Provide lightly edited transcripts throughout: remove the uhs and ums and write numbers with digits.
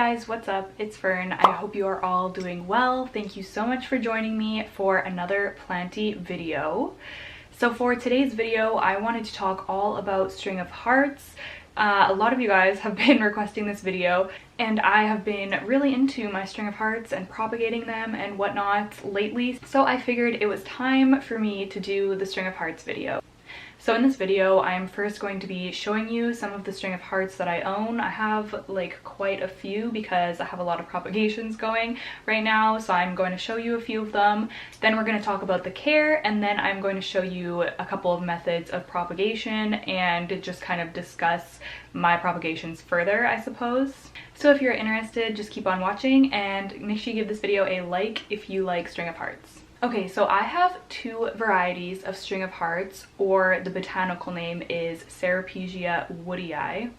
guys, what's up? It's Fern. I hope you are all doing well. Thank you so much for joining me for another planty video. So for today's video, I wanted to talk all about string of hearts. A lot of you guys have been requesting this video, and I have been really into my string of hearts and propagating them and whatnot lately. So I figured it was time for me to do the string of hearts video. So in this video, I'm first going to be showing you some of the string of hearts that I own. I have like quite a few because I have a lot of propagations going right now, so I'm going to show you a few of them. Then we're going to talk about the care, and then I'm going to show you a couple of methods of propagation and just kind of discuss my propagations further, I suppose. So if you're interested, just keep on watching and make sure you give this video a like if you like string of hearts. Okay, so I have two varieties of string of hearts, or the botanical name is Ceropegia woodii.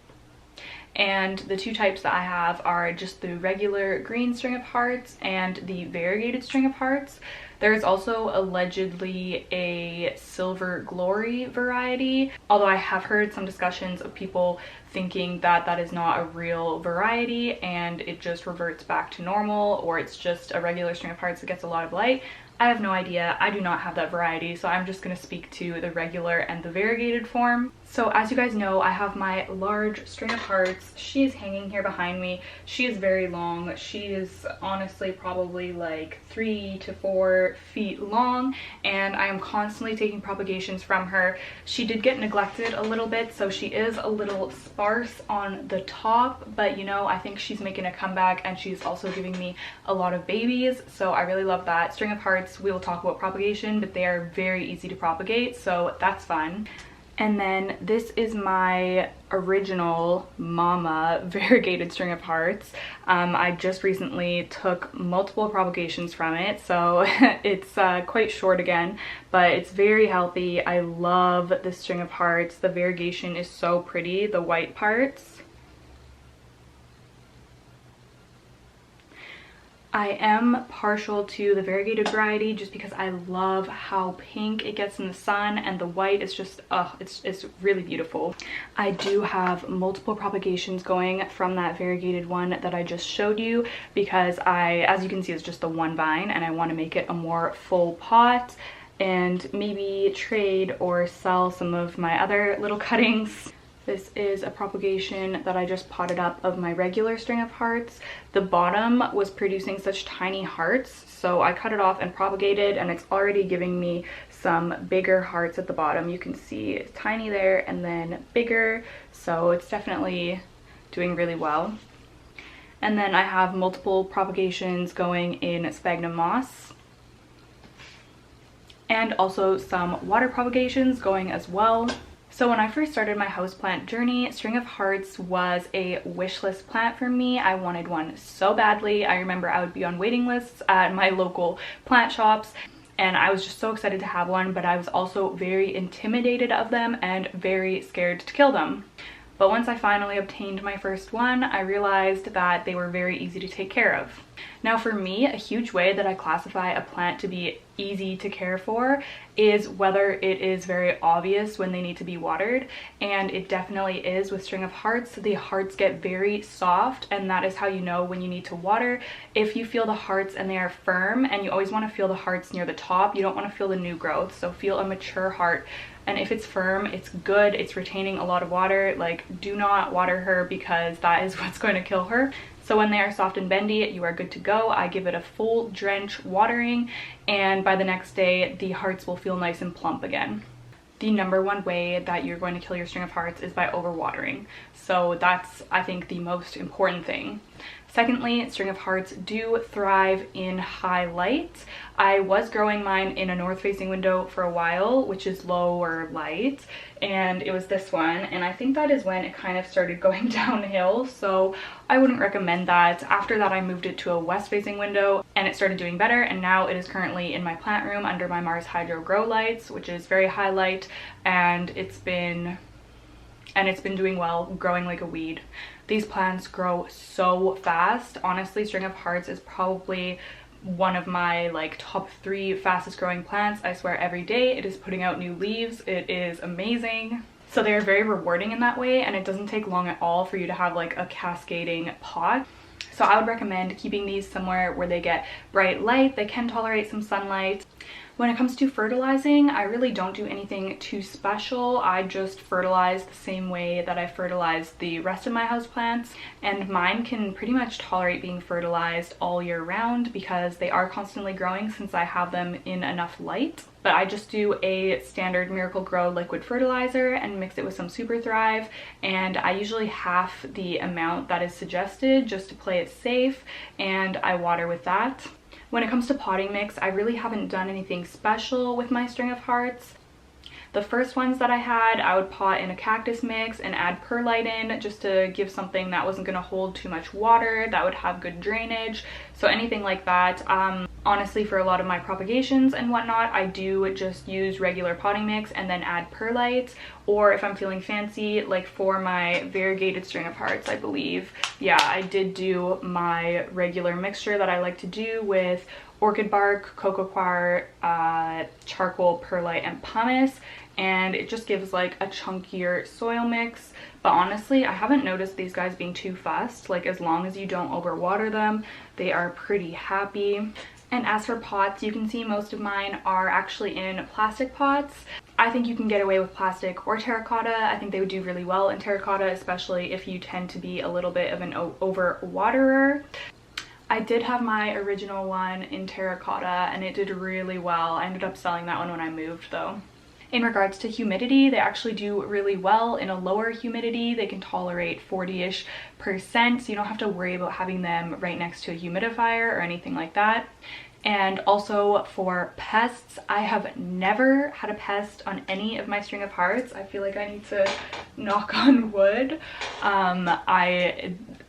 And the two types that I have are just the regular green string of hearts and the variegated string of hearts. There's also allegedly a silver glory variety, although I have heard some discussions of people thinking that that is not a real variety and it just reverts back to normal, or it's just a regular string of hearts that gets a lot of light. I have no idea. I do not have that variety, so I'm just going to speak to the regular and the variegated form. So as you guys know, I have my large string of hearts. She is hanging here behind me. She is very long. She is honestly probably like 3 to 4 feet long, and I am constantly taking propagations from her. She did get neglected a little bit, so she is a little sparse on the top, but you know, I think she's making a comeback, and she's also giving me a lot of babies, so I really love that. String of hearts, we will talk about propagation, but they are very easy to propagate, so that's fun. And then this is my original mama variegated string of hearts. I just recently took multiple propagations from it, so it's quite short again, but it's very healthy. I love this string of hearts. The variegation is so pretty, the white parts. I am partial to the variegated variety just because I love how pink it gets in the sun, and the white is just, it's really beautiful. I do have multiple propagations going from that variegated one that I just showed you because as you can see, it's just the one vine, and I want to make it a more full pot and maybe trade or sell some of my other little cuttings. This is a propagation that I just potted up of my regular string of hearts. The bottom was producing such tiny hearts, so I cut it off and propagated, and it's already giving me some bigger hearts at the bottom. You can see it's tiny there and then bigger, so it's definitely doing really well. And then I have multiple propagations going in sphagnum moss, and also some water propagations going as well. So when I first started my houseplant journey, string of hearts was a wish list plant for me. I wanted one so badly. I remember I would be on waiting lists at my local plant shops, and I was just so excited to have one, but I was also very intimidated of them and very scared to kill them. But once I finally obtained my first one, I realized that they were very easy to take care of. Now for me, a huge way that I classify a plant to be easy to care for is whether it is very obvious when they need to be watered, and it definitely is with string of hearts. The hearts get very soft, and that is how you know when you need to water. If you feel the hearts and they are firm, and you always want to feel the hearts near the top, you don't want to feel the new growth, so feel a mature heart. And if it's firm, it's good, it's retaining a lot of water. Like, do not water her because that is what's going to kill her. So when they are soft and bendy, you are good to go. I give it a full drench watering, and by the next day, the hearts will feel nice and plump again. The number one way that you're going to kill your string of hearts is by overwatering. So that's, I think, the most important thing. Secondly, string of hearts do thrive in high light. I was growing mine in a north-facing window for a while, which is lower light, and it was this one, and I think that is when it kind of started going downhill, so I wouldn't recommend that. After that, I moved it to a west-facing window, and it started doing better, and now it is currently in my plant room under my Mars Hydro grow lights, which is very high light, and it's been doing well, growing like a weed. These plants grow so fast. Honestly, string of hearts is probably one of my like top 3 fastest growing plants. I swear every day it is putting out new leaves. It is amazing. So they're very rewarding in that way, and it doesn't take long at all for you to have like a cascading pot. So I would recommend keeping these somewhere where they get bright light. They can tolerate some sunlight. When it comes to fertilizing, I really don't do anything too special. I just fertilize the same way that I fertilize the rest of my houseplants, and mine can pretty much tolerate being fertilized all year round because they are constantly growing since I have them in enough light. But I just do a standard Miracle-Gro liquid fertilizer and mix it with some SuperThrive, and I usually half the amount that is suggested just to play it safe, and I water with that. When it comes to potting mix, I really haven't done anything special with my string of hearts. The first ones that I had, I would pot in a cactus mix and add perlite in just to give something that wasn't going to hold too much water, that would have good drainage. So anything like that. Honestly, for a lot of my propagations and whatnot, I do just use regular potting mix and then add perlite. Or if I'm feeling fancy, like for my variegated string of hearts, I believe, yeah, I did do my regular mixture that I like to do with orchid bark, cocoa coir, charcoal, perlite, and pumice, and it just gives like a chunkier soil mix. But honestly, I haven't noticed these guys being too fussed. Like, as long as you don't overwater them, they are pretty happy. And as for pots, you can see most of mine are actually in plastic pots. I think you can get away with plastic or terracotta. I think they would do really well in terracotta, especially if you tend to be a little bit of an over-waterer. I did have my original one in terracotta and it did really well. I ended up selling that one when I moved though. In regards to humidity, they actually do really well in a lower humidity. They can tolerate 40-ish%, so you don't have to worry about having them right next to a humidifier or anything like that. And also for pests, I have never had a pest on any of my string of hearts. I feel like I need to knock on wood.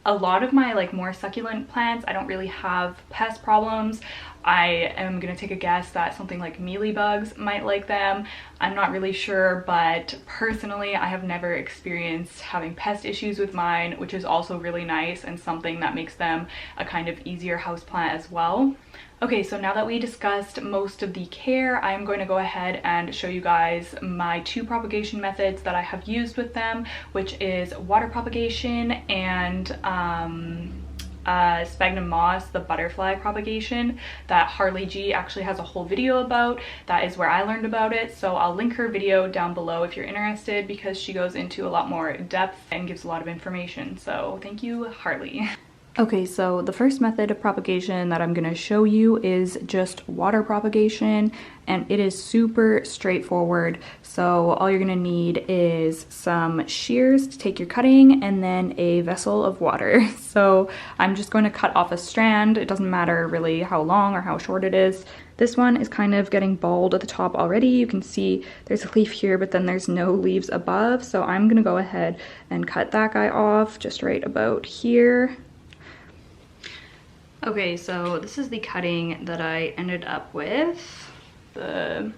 A lot of my like more succulent plants, I don't really have pest problems. I am gonna take a guess that something like mealybugs might like them. I'm not really sure, but personally I have never experienced having pest issues with mine, which is also really nice and something that makes them a kind of easier houseplant as well. Okay, so now that we discussed most of the care, I'm going to go ahead and show you guys my two propagation methods that I have used with them, which is water propagation and sphagnum moss, the butterfly propagation that Harley G actually has a whole video about. That is where I learned about it, so I'll link her video down below if you're interested, because she goes into a lot more depth and gives a lot of information. So thank you, Harley. Okay, so the first method of propagation that I'm going to show you is just water propagation, and it is super straightforward. So all you're going to need is some shears to take your cutting and then a vessel of water. So I'm just going to cut off a strand. It doesn't matter really how long or how short it is. This one is kind of getting bald at the top already. You can see there's a leaf here, but then there's no leaves above. So I'm going to go ahead and cut that guy off just right about here. Okay, so this is the cutting that I ended up with. The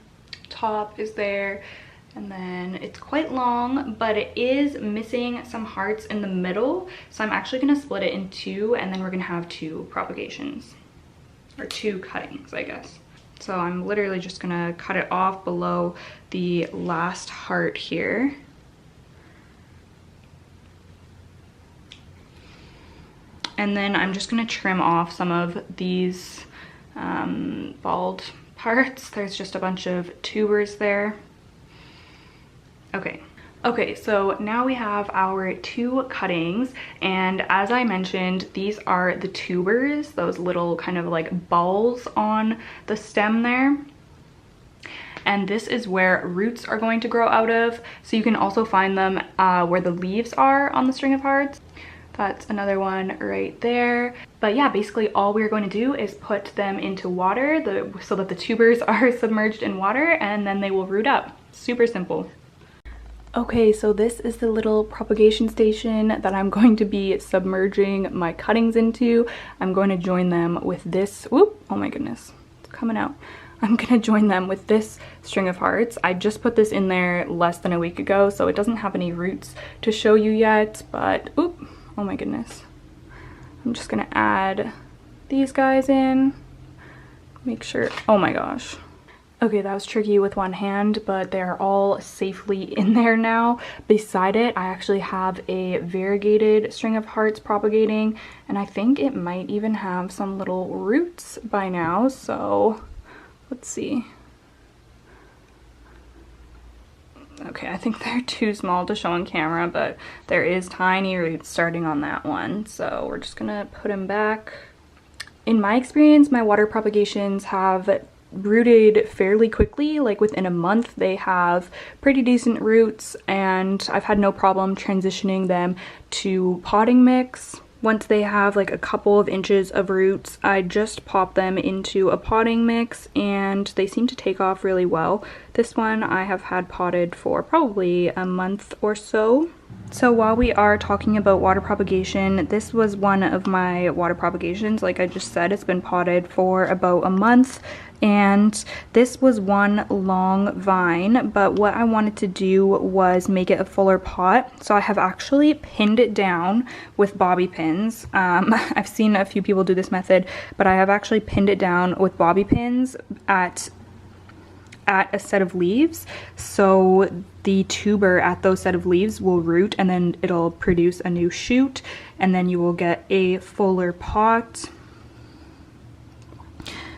top is there, and then it's quite long, but it is missing some hearts in the middle. So I'm actually gonna split it in two, and then we're gonna have two propagations, or two cuttings, I guess. So I'm literally just gonna cut it off below the last heart here. And then I'm just gonna trim off some of these bald parts. There's just a bunch of tubers there. Okay, so now we have our two cuttings, and as I mentioned, these are the tubers, those little kind of like balls on the stem there. And this is where roots are going to grow out of. So you can also find them where the leaves are on the string of hearts. That's another one right there. But yeah, basically all we're going to do is put them into water so that the tubers are submerged in water, and then they will root up. Super simple. Okay, so this is the little propagation station that I'm going to be submerging my cuttings into. I'm going to join them with this, whoop, oh my goodness, it's coming out. I'm gonna join them with this string of hearts. I just put this in there less than a week ago, so it doesn't have any roots to show you yet, but oop, oh my goodness. I'm just gonna add these guys in, make sure, oh my gosh. Okay, that was tricky with one hand, but they're all safely in there now. Beside it, I actually have a variegated string of hearts propagating, and I think it might even have some little roots by now, so let's see. Okay, I think they're too small to show on camera, but there is tiny roots starting on that one, so we're just gonna put them back. In my experience, my water propagations have rooted fairly quickly, like within a month they have pretty decent roots, and I've had no problem transitioning them to potting mix. Once they have like a couple of inches of roots, I just pop them into a potting mix and they seem to take off really well. This one I have had potted for probably a month or so. So while we are talking about water propagation, this was one of my water propagations. Like I just said, it's been potted for about a month, and this was one long vine, but what I wanted to do was make it a fuller pot. So I have actually pinned it down with bobby pins. I've seen a few people do this method, but I have actually pinned it down with bobby pins at a set of leaves, so the tuber at those set of leaves will root and then it'll produce a new shoot, and then you will get a fuller pot.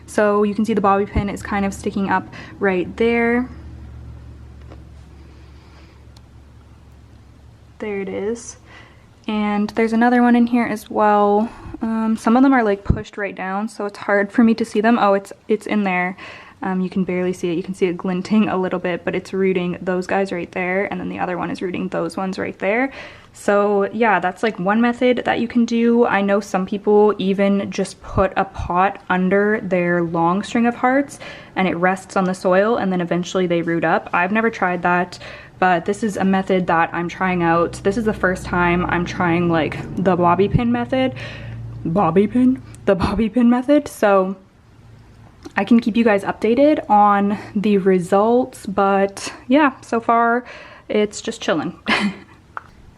So you can see the bobby pin is kind of sticking up right there. There it is. And there's another one in here as well. Some of them are like pushed right down, so it's hard for me to see them. Oh, it's in there. You can barely see it. You can see it glinting a little bit, but it's rooting those guys right there, and then the other one is rooting those ones right there. So yeah, that's like one method that you can do. I know some people even just put a pot under their long string of hearts and it rests on the soil and then eventually they root up. I've never tried that, but this is a method that I'm trying out. This is the first time I'm trying like the bobby pin method. The bobby pin method. So I can keep you guys updated on the results, but yeah, so far it's just chilling.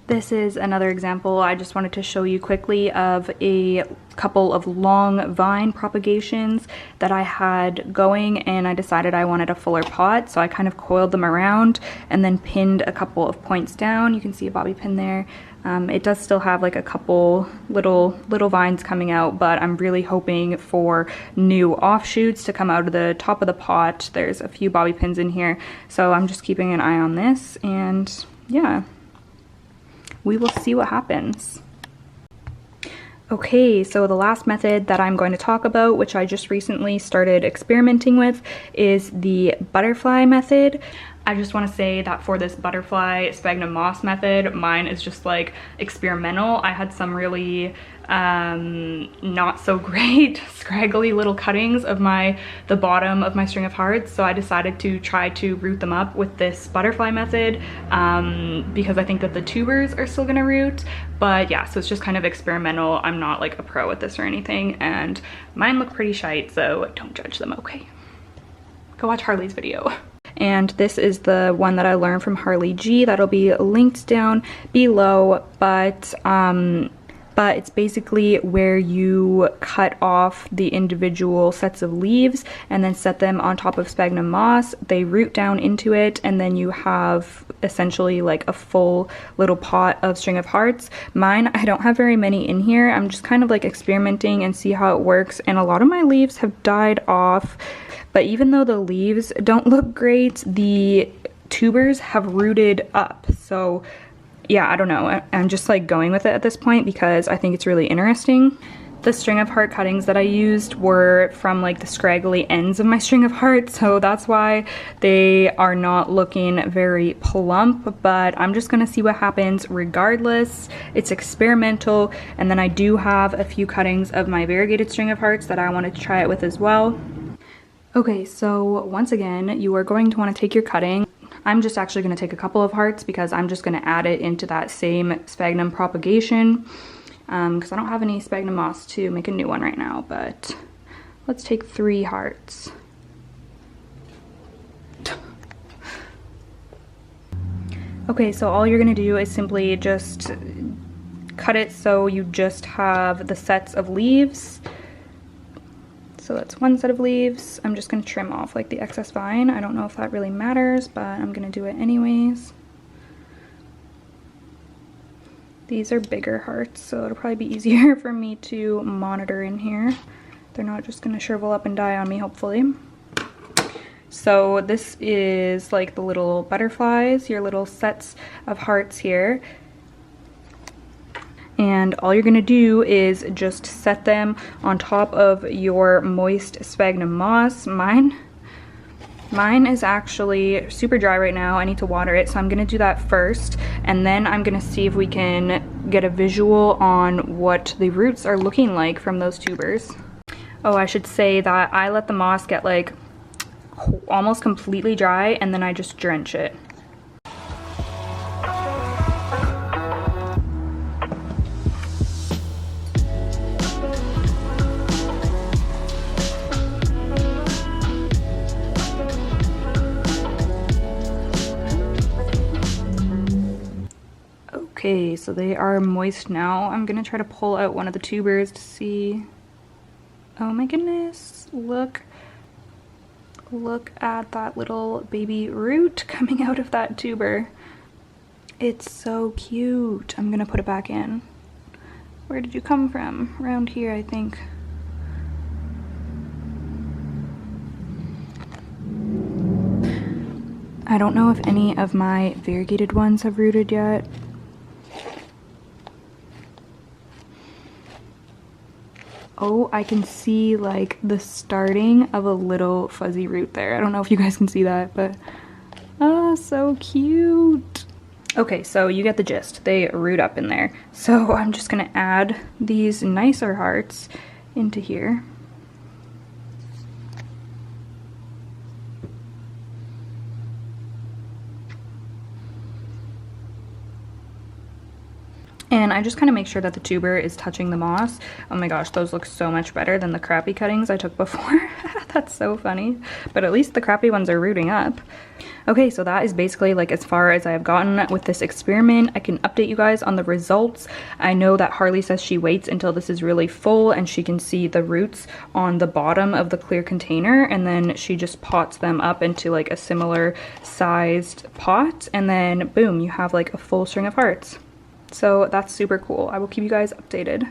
This is another example I just wanted to show you quickly of a couple of long vine propagations that I had going, and I decided I wanted a fuller pot, so I kind of coiled them around and then pinned a couple of points down. You can see a bobby pin there. It does still have like a couple little vines coming out, but I'm really hoping for new offshoots to come out of the top of the pot. There's a few bobby pins in here, so I'm just keeping an eye on this, and yeah, we will see what happens. Okay, so the last method that I'm going to talk about, which I just recently started experimenting with, is the butterfly method. I just want to say that for this butterfly sphagnum moss method, mine is just like experimental. I had some really not so great scraggly little cuttings of the bottom of my string of hearts, so I decided to try to root them up with this butterfly method because I think that the tubers are still gonna root. But yeah, so it's just kind of experimental. I'm not like a pro at this or anything, and mine look pretty shite, so don't judge them, okay? Go watch Harley's video. And this is the one that I learned from Harley G. That'll be linked down below, but it's basically where you cut off the individual sets of leaves and then set them on top of sphagnum moss. They root down into it, and then you have essentially like a full little pot of string of hearts. Mine, I don't have very many in here. I'm just kind of like experimenting and see how it works, and a lot of my leaves have died off. But even though the leaves don't look great, the tubers have rooted up. So yeah, I don't know. I'm just like going with it at this point because I think it's really interesting. The string of heart cuttings that I used were from like the scraggly ends of my string of hearts, so that's why they are not looking very plump, but I'm just gonna see what happens regardless. It's experimental, and then I do have a few cuttings of my variegated string of hearts that I wanted to try it with as well. Okay, so once again, you are going to want to take your cutting. I'm just actually going to take a couple of hearts because I'm just going to add it into that same sphagnum propagation because I don't have any sphagnum moss to make a new one right now, but let's take 3 hearts. Okay, so all you're going to do is simply just cut it so you just have the sets of leaves. So that's one set of leaves. I'm just gonna trim off like the excess vine. I don't know if that really matters, but I'm gonna do it anyways. These are bigger hearts, so it'll probably be easier for me to monitor in here. They're not just gonna shrivel up and die on me, hopefully. So this is like the little butterflies, your little sets of hearts here. And all you're gonna do is just set them on top of your moist sphagnum moss. Mine is actually super dry right now. I need to water it, so I'm gonna do that first, and then I'm gonna see if we can get a visual on what the roots are looking like from those tubers. Oh, I should say that I let the moss get like almost completely dry, and then I just drench it. Okay, so they are moist now. I'm gonna try to pull out one of the tubers to see. Oh my goodness, look at that little baby root coming out of that tuber. It's so cute. I'm gonna put it back in. Where did you come from? Around here, I think. I don't know if any of my variegated ones have rooted yet. Oh, I can see like the starting of a little fuzzy root there. I don't know if you guys can see that, but oh, so cute. Okay, so you get the gist. They root up in there. So I'm just gonna add these nicer hearts into here. And I just kind of make sure that the tuber is touching the moss. Oh my gosh, those look so much better than the crappy cuttings I took before. That's so funny. But at least the crappy ones are rooting up. Okay, so that is basically like as far as I have gotten with this experiment. I can update you guys on the results. I know that Harley says she waits until this is really full and she can see the roots on the bottom of the clear container, and then she just pots them up into like a similar sized pot, and then boom, you have like a full string of hearts. So that's super cool. I will keep you guys updated.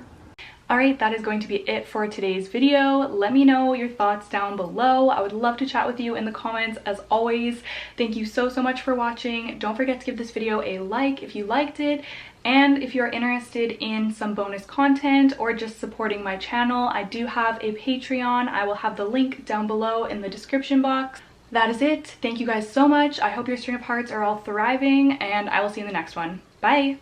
Alright, that is going to be it for today's video. Let me know your thoughts down below. I would love to chat with you in the comments as always. Thank you so much for watching. Don't forget to give this video a like if you liked it. And if you're interested in some bonus content or just supporting my channel, I do have a Patreon. I will have the link down below in the description box. That is it. Thank you guys so much. I hope your string of hearts are all thriving, and I will see you in the next one. Bye!